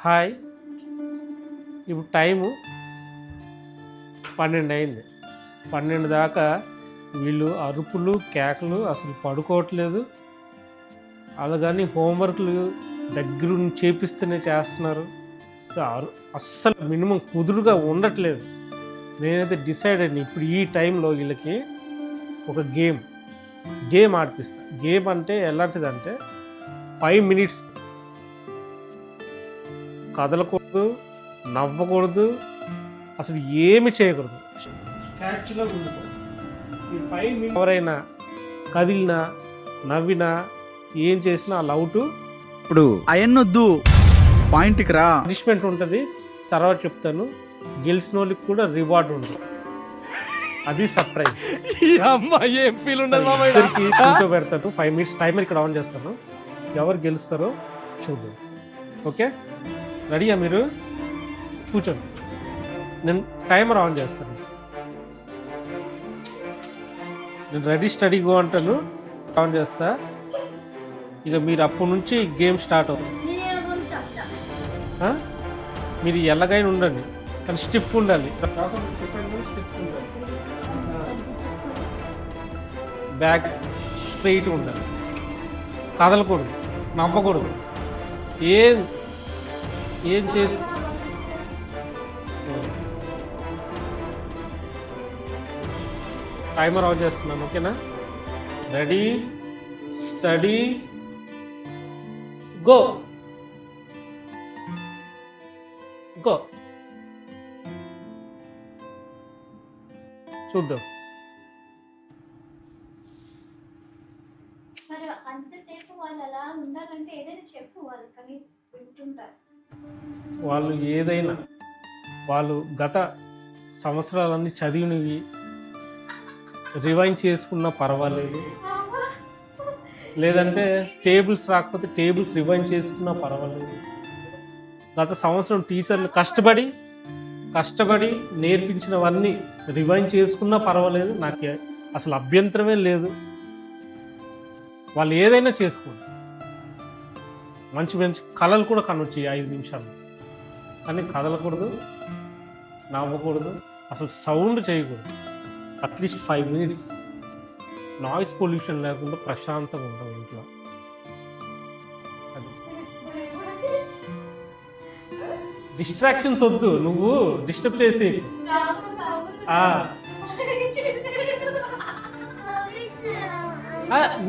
Hi. ఇప్పుడు time 12 అయింది. 12 దాకా వీళ్ళు అరుపులు కేకలు అసలు పడుకోవట్లేదు. అలాగని హోంవర్క్లు దగ్గరుండి చేపిస్తేనే చేస్తున్నారు. అస్సలు మినిమం కుదురుగా ఉండట్లేదు. నేనైతే డిసైడ్ అయ్యాను ఇప్పుడు ఈ టైంలో వీళ్ళకి ఒక గేమ్ ఆడిపిస్తా. గేమ్ అంటే ఎలాంటిదంటే 5 minutes కదలకూడదు, నవ్వకూడదు, అసలు ఏమి చేయకూడదు. స్టాచ్యూలో ఉండిపోదు. ఈ 5 minutes ఎవరైనా కదిలినా నవ్వినా ఏం చేసినా అలా అవుట్. ఇప్పుడు అయన్నొద్దు, పాయింట్కి రా. పనిష్మెంట్ ఉంటుంది, తర్వాత చెప్తాను. గెలిచిన వాళ్ళకి కూడా రివార్డ్ ఉంటుంది. అది సర్ప్రైజ్. ఏం ఫీల్ ఉండదు కూర్చోబెడతాను. 5 minutes టైమర్ ఇక్కడ ఆన్ చేస్తాను. ఎవరు గెలుస్తారో చూద్దాం. ఓకే, రెడీయా? మీరు కూర్చోండి, నేను టైమర్ ఆన్ చేస్తాను. నేను రెడీ స్టడీ గో అంటాను, ఆన్ చేస్తా. ఇక మీరు అప్పటి నుంచి గేమ్ స్టార్ట్ అవుతుంది. మీరు ఎలాగైనా ఉండండి, కానీ స్టిఫ్ ఉండాలి. బ్యాక్ స్ట్రైట్ ఉండాలి, కదలకూడదు, నవ్వకూడదు. ఏం చేసి టైమర్ ఆన్ చేస్తున్నాను. ఓకేనా? Ready steady go. చూద్దాం. మరి అంతసేపు వాళ్ళు అలా ఉండాలంటే ఏదైనా చెప్పు, వాళ్ళు కానీ వింటుంటారు. వాళ్ళు గత సంవత్సరాలన్నీ చదివినవి రివైండ్ చేసుకున్నా పర్వాలేదు, లేదంటే టేబుల్స్ రాకపోతే టేబుల్స్ రివైండ్ చేసుకున్నా పర్వాలేదు. గత సంవత్సరం టీచర్లు కష్టపడి నేర్పించినవన్నీ రివైండ్ చేసుకున్నా పర్వాలేదు. నాకు అసలు అభ్యంతరమే లేదు. వాళ్ళు ఏదైనా చేసుకోండి. మంచి మంచి కళలు కూడా కనొచ్చు 5 నిమిషాలు. కానీ కదలకూడదు, నవ్వకూడదు, అసలు సౌండ్ చేయకూడదు. అట్లీస్ట్ 5 minutes నాయిస్ పొల్యూషన్ లేకుండా ప్రశాంతంగా ఉంటాం ఇంట్లో. అది డిస్ట్రాక్షన్స్ వద్దు, నువ్వు డిస్టర్బ్ చేసి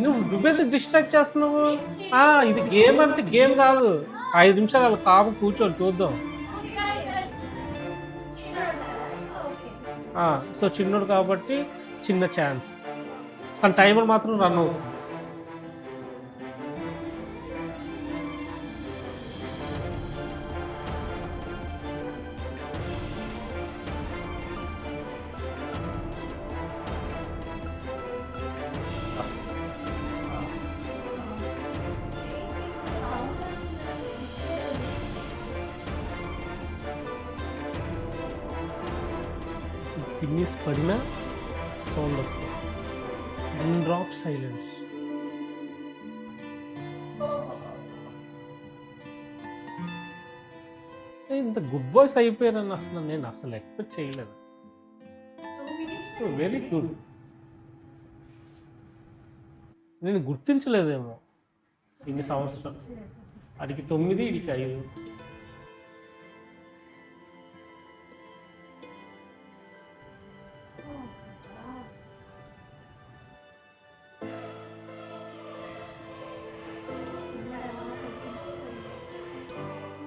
నువ్వెందుకు డిస్ట్రాక్ట్ చేస్తున్నావు? ఇది గేమ్ అంటే గేమ్ కాదు. 5 నిమిషాలు అలా కాపు కూర్చొని చూద్దాం. సో చిన్నోడు కాబట్టి చిన్న ఛాన్స్, కానీ టైమర్ మాత్రం రన్ అవుతుంది. పిన్నిస్ పడినా సౌండ్ వస్తుంది. 1 drop సైలెన్స్. ఇంత గుడ్ బాయ్స్ అయిపోయారని నేను అసలు ఎక్స్పెక్ట్ చేయలేదు. Very good. నేను గుర్తించలేదేమో ఇన్ని సంవత్సరాలు. అడిగి 9, ఇడికి 5.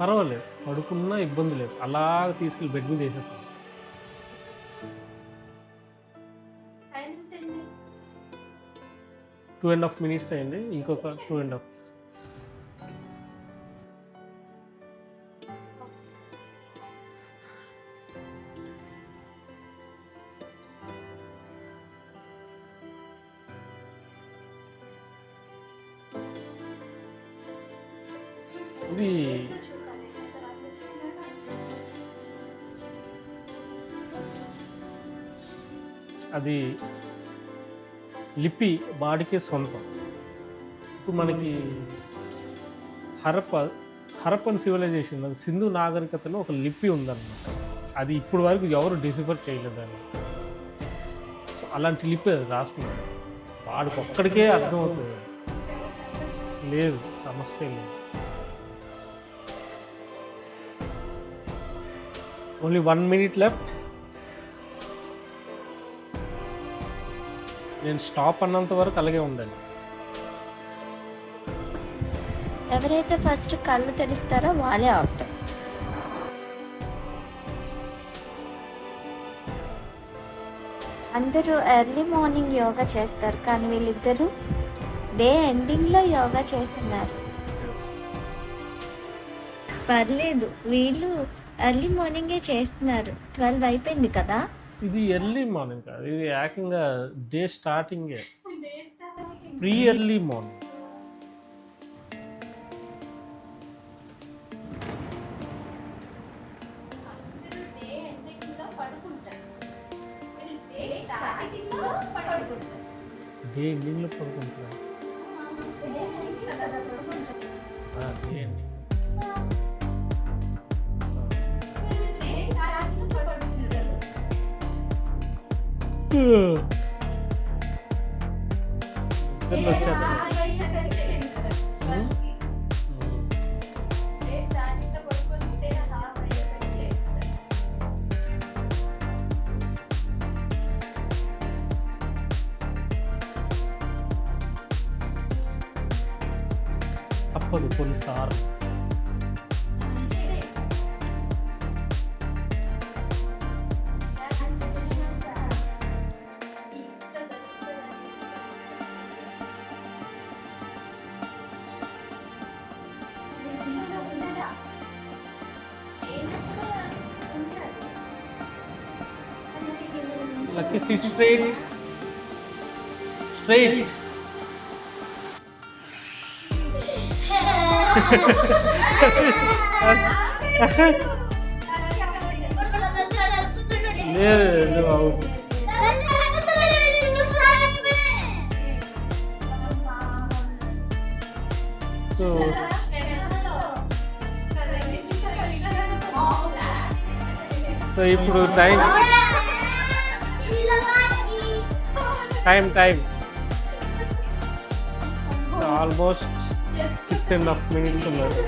పర్వాలేదు, పడుకున్నా ఇబ్బంది లేదు. అలాగ తీసుకెళ్ళి బెడ్ మీద వేసేస్తాను. 2.5 minutes అయింది, ఇంకొక 2.5. ఇది అది లిపి బాడీకే సొంతం. ఇప్పుడు మనకి హరప్పన్ సివిలైజేషన్ అది సింధు నాగరికతలో ఒక లిపి ఉందన్నమాట. అది ఇప్పుడు వరకు ఎవరు డిసిఫర్ చేయలేదని. సో అలాంటి లిపి అది రాసుకున్నాడు. వాడికి ఒక్కడికే అర్థమవుతుంది. లేదు, సమస్య లేదు. Only 1 minute left. నేను స్టాప్ అన్నంత వరకు అలాగే ఉండాలి. ఎవరైతే ఫస్ట్ కళ్ళు తెరుస్తారో వాళ్ళే అవుట్. అందరూ ఎర్లీ మార్నింగ్ యోగా చేస్తారు, కానీ వీళ్ళిద్దరూ డే ఎండింగ్లో యోగా చేస్తున్నారు. పర్లేదు, వీళ్ళు ఎర్లీ మార్నింగే చేస్తున్నారు. 12 అయిపోయింది కదా. ఇది ఎర్లీ మార్నింగ్ కాదు, ఇది ఏకంగా డే స్టార్టింగే, ప్రీ ఎర్లీ మార్నింగ్. డే ఎండింగ్లో పడుకుంటున్నాను. Day ending. ఇద్దరు వచ్చారు. తప్పదు కొన్నిసార్లు. Lucky, sit straight. Straight. లేదు అవుట్. సో ఇప్పుడు టైం ఆల్మోస్ట్ 6.5 minutes ఉన్నారు.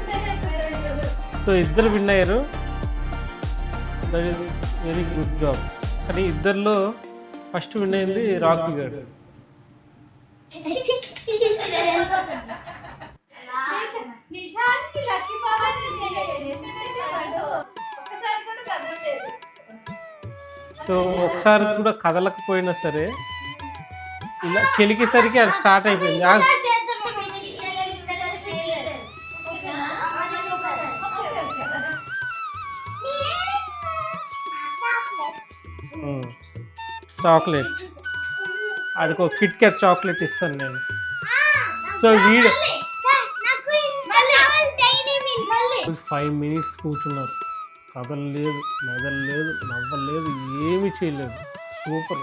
సో ఇద్దరు విన్ అయ్యారు. That is very good job. కానీ ఇద్దరిలో ఫస్ట్ విన్ అయింది రాకీ గారు. సో ఒకసారి కూడా కదలకపోయినా సరే ఇలా కెలికేసరికి అది స్టార్ట్ అయిపోయింది. చాక్లెట్, అదికో కిట్ క్యాట్ చాక్లెట్ ఇస్తాను నేను. సో వీడు 5 minutes కూర్చున్నారు, కదలలేదు, మెదలలేదు, నవ్వలేదు, ఏమీ చేయలేదు. సూపర్.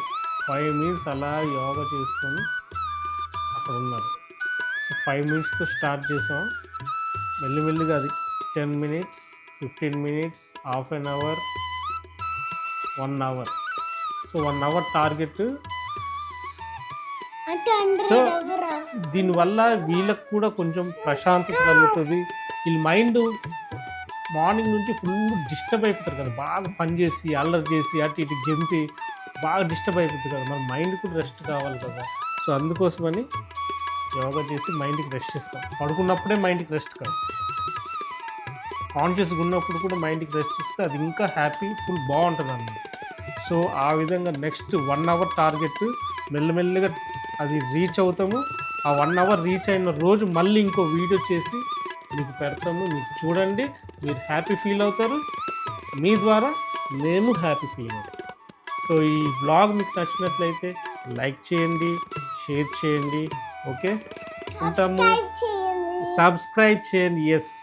5 minutes అలా యోగా చేసుకొని అక్కడ ఉన్నారు. సో 5 minutesతో స్టార్ట్ చేసాం. మెల్లిమెల్లిగా అది 10 minutes, 15 minutes, half an hour, 1 hour. So 1 hour target. So దీనివల్ల వీళ్ళకు కూడా కొంచెం ప్రశాంతత కలుగుతుంది. వీళ్ళ మైండ్ మార్నింగ్ నుంచి ఫుల్ డిస్టర్బ్ అయిపోతారు కదా, బాగా పనిచేసి అల్లరి చేసి అటు ఇటు గెంతి బాగా డిస్టర్బ్ అయిపోతుంది కదా, మన మైండ్ కూడా రెస్ట్ కావాలి కదా. సో అందుకోసమని యోగా చేసి మైండ్కి రెస్ట్ ఇస్తాం. పడుకున్నప్పుడే మైండ్కి రెస్ట్ కాదు, కాన్షియస్గా ఉన్నప్పుడు కూడా మైండ్కి రెస్ట్ ఇస్తే అది ఇంకా హ్యాపీ ఫుల్ బాగుంటుంది అన్నమాట. సో ఆ విధంగా నెక్స్ట్ 1 hour టార్గెట్ మెల్లమెల్లగా అది రీచ్ అవుతాము. ఆ 1 hour రీచ్ అయిన రోజు మళ్ళీ ఇంకో వీడియో చేసి మీకు పెడతాము. మీరు చూడండి, మీరు హ్యాపీ ఫీల్ అవుతారు, మీ ద్వారా మేము హ్యాపీ ఫీల్ అవుతాం. సో ఈ బ్లాగ్ మీకు నచ్చినట్లయితే లైక్ చేయండి, షేర్ చేయండి. ఓకే, ఉంటాము. సబ్స్క్రైబ్ చేయండి. ఎస్.